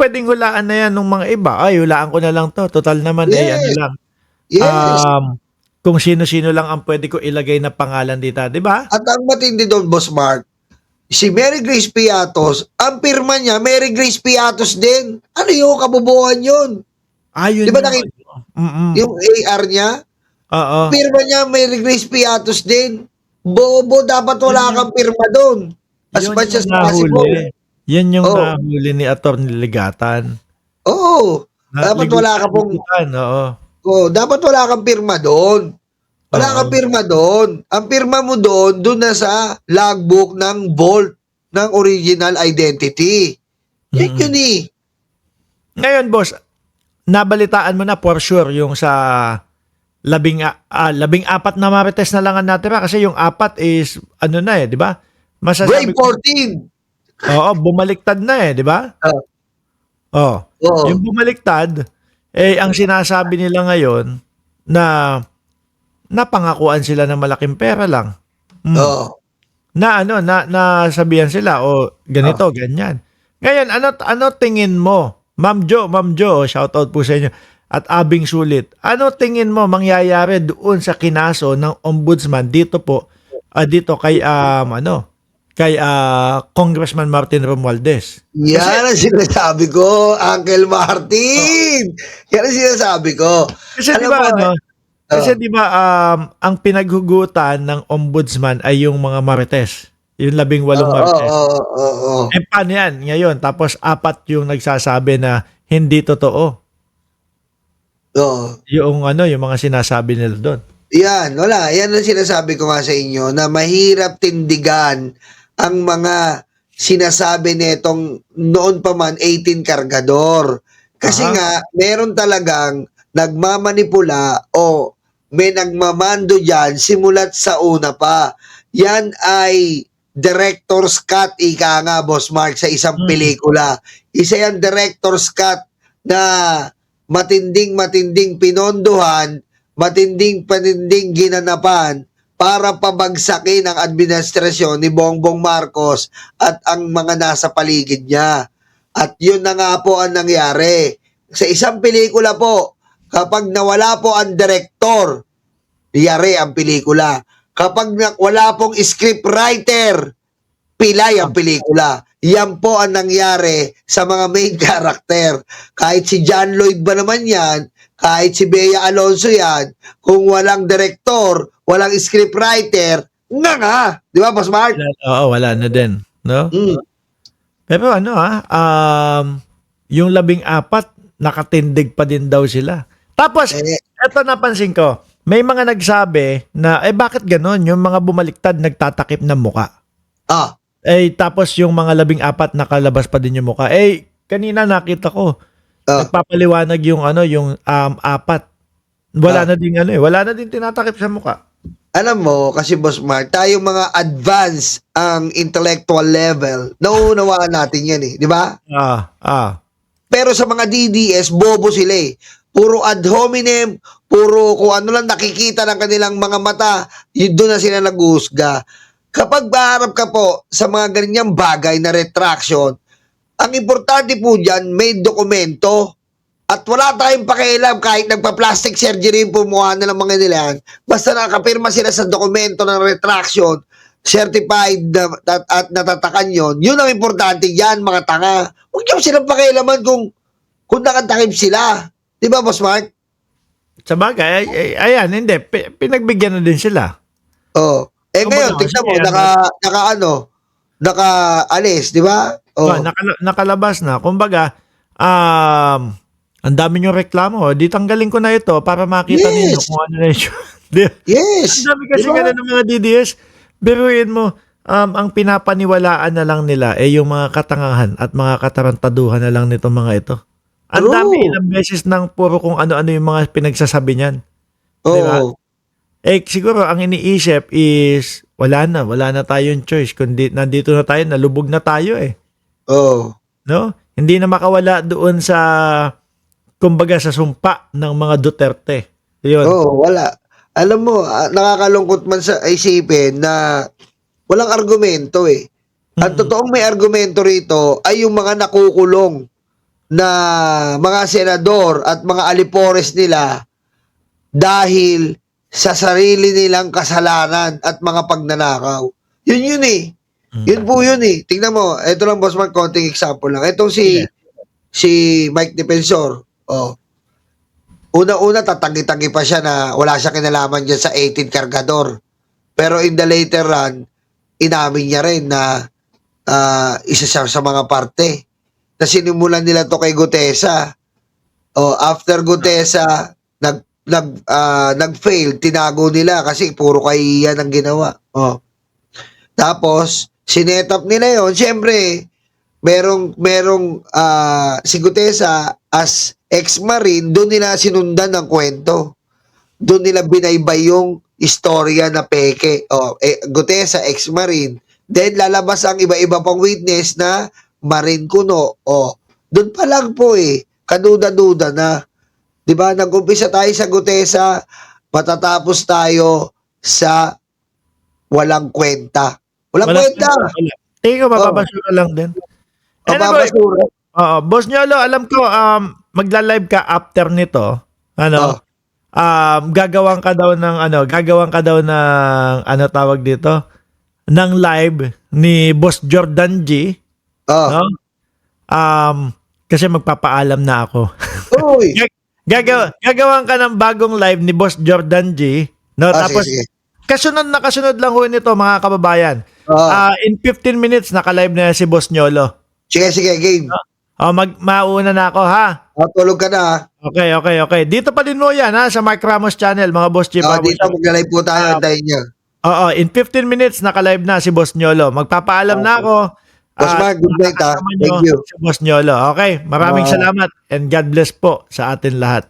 puwedeng hulaan na 'yan nung mga iba, "Ay hulaan ko na lang 'to, total naman, eh, ano Yes, lang, yes. um, kung sino-sino lang ang puwede ko ilagay na pangalan dito." 'Di ba? At ang matindi do'n, Boss Mark, si Mary Grace Piatos, ang pirma niya Mary Grace Piatos din. Ano 'yun, kabobohan 'yun. 'Di Yun ba yung ano, yung AR niya, oo. pirma niya Mary Grace Piatos din. Bobo, dapat Yun wala yung kang pirma do'n, as yun much yung as possible. nahuli. Yun yung Oh, nahuli ni Attorney Legatan, oo, na dapat wala ka pong ligutan-ligutan, oo. dapat wala kang pirma do'n. Wala kang Oo. pirma do'n. Ang pirma mo do'n na sa logbook ng vault ng original identity. Yun, Mm. eh. Ngayon boss, nabalitaan mo na for sure yung sa 14 na marites na lang ang natira kasi yung 4 is ano na, eh, 'di ba? Brave Masasabi ko 14. oo, bumaliktad na, eh, 'di ba? Ah, Oh, yung oo, bumaliktad, eh, ang sinasabi nila ngayon na napangakuan sila ng malaking pera lang. oo, Na ano, nasabihan sila, "O oh. ganito, ganyan." Ngayon ano ano tingin mo, Ma'am Jo, shoutout po sa inyo, at Abing Sulit, ano tingin mo mangyayari doon sa kinaso ng ombudsman dito po, dito kay, kay, Congressman Martin Romualdez? Kasi Yan ang sinasabi ko, Uncle oo, Martin. Yan ang sinasabi ko. kasi 'di Alam ba mo, ano, oh, kasi 'di ba, ang pinaghugutan ng ombudsman ay yung mga marites, yung 18 oo, marites. oo, oo. Eh, paano yan ngayon tapos 4 yung nagsasabi na hindi totoo, Oo. yung ano, yung mga sinasabi nila dun. Yan, wala. Yan ang sinasabi ko nga sa inyo na mahirap tindigan ang mga sinasabi nitong noon pa man 18 kargador. Kasi Aha, nga, meron talagang nagmamanipula o may nagmamando dyan simula't sa una pa. Yan ay director's cut, ika nga, Boss Mark, sa isang mm, pelikula. Isa yan director's cut na matinding-matinding pinondohan, matinding-patinding ginanapan para pabagsakin ang administrasyon ni Bongbong Marcos at ang mga nasa paligid niya. At yun na nga po ang nangyari. Sa isang pelikula po, kapag nawala po ang direktor, yari ang pelikula. Kapag wala pong script writer, pilay ah, ang pelikula. Yan po ang nangyari sa mga main character. Kahit si John Lloyd ba naman yan, kahit si Bea Alonso yan, kung walang director, walang script writer, nga. Di ba, Boss Mark? oo, wala na din, 'no? Mm. Pero ano, yung 14 nakatindig pa din daw sila. Tapos Eh, eto napansin ko, may mga nagsabi na, "Eh, bakit gano'n yung mga bumaliktad nagtatakip ng muka?" ah, Eh, tapos yung mga 14 nakalabas pa din yung mukha. Eh, kanina nakita ko, ah, nagpapaliwanag yung ano, yung, 4. Wala ah. na ding ano, eh, wala na din tinatakip sa mukha. Alam mo, kasi Boss Mark, tayong mga advanced ang intellectual level, nauunawaan natin yan eh, di ba? Ah, ah. Pero sa mga DDS, bobo sila eh. Puro ad hominem, puro kung ano lang nakikita ng kanilang mga mata, yun doon na sila nag-uusga. Kapag baharap ka po sa mga ganyang bagay na retraction, ang importante po dyan, may dokumento. At wala tayong pakialam kahit nagpa-plastic surgery yung pumuha na ng mga nila yan. Basta nakapirma sila sa dokumento ng retraction, certified na, at natatakan yon, yun ang importante yan, mga tanga. Huwag niyo silang pakialaman kung nakatakip sila. Di ba, Boss Mark? Sabagay, ayan, hindi, pinagbigyan na din sila. Oh. Eh Kumbaga ngayon, kasi tignan mo, ano, naka-alis, di ba? Oh. nakalabas na. Kumbaga, ang dami niyong reklamo, "Di tanggalin ko na ito para makita ninyo Yes. kung ano na issue." 'Di ang Yes. dami Di kasing ba? ano ng mga DDS. Biruin mo, ang pinapaniwalaan na lang nila, eh, yung mga katangahan at mga katarantaduhan na lang nitong mga ito. Ang dami, True. ilang beses ng puro kung ano-ano yung mga pinagsasabi niyan, 'di ba? Oo. Eh, siguro ang iniisip is wala na tayong choice kundi nandito na tayo, nalubog na tayo, eh, Oo. 'no? Hindi na makawala doon sa kumbaga sa sumpa ng mga Duterte, 'yun. Oo, wala. Alam mo, nakakalungkot man sa isipin na walang argumento, eh. Ang Mm, totoong may argumento rito ay yung mga nakukulong. na mga senador at mga alipores nila dahil sa sarili nilang kasalanan at mga pagnanakaw. Yun eh. Yun po yun eh. Tingnan mo, ito lang boss Mark, konting example lang. Itong Sige. si Mike Defensor, oh, una-una tatagi-tagi pa siya na wala siya kinalaman dyan sa 18 kargador. Pero in the later run, inamin niya rin na isa siya sa mga parte na sinimulan nila to kay Gutesa. Oh, after Gutesa, nag-fail, tinago nila kasi puro kahihiyan ang ginawa. Oh. Tapos, sinetap nila yon. Siyempre, merong si Gutesa as ex-marine, doon nila sinundan ng kwento. Doon nila binaybay yung istorya na peke. Oh, Gutesa, ex-marine. Then, lalabas ang iba-iba pang witness na marine kuno. Oh, doon pa lang po kaduda-duda na. 'Di ba? Nag-umpisa tayo sa Gutesa, matatapos tayo sa walang kwenta. Walang kwenta. Wala. Tingin ko mapapasura lang din. Anyway, Mapapasura. Boss Nyolo, alam ko magla-live ka after nito. Ano? Gagawan ka daw ng tawag dito? Ng live ni Boss Jordan G. Oh. No? Kasi magpapaalam na ako. Uy. Gagawan ka ng bagong live ni Boss Jordan G. No? Tapos, Sige. kasunod lang ho nito mga kababayan. In 15 minutes, naka-live na si Boss Nyolo. Sige, game. Mauna na ako, ha? Tulog ka na, ha? Okay. Dito pa din mo yan, ha? Sa Mark Ramos channel, mga Boss Chief. Dito, magla-live po tayo. Antayin niyo. In 15 minutes, naka-live na si Boss Nyolo. Magpapaalam na ako. Boss Mark, good night, ha? Makakasama Thank nyo you. Si Boss Nyolo. Okay, maraming salamat and God bless po sa atin lahat.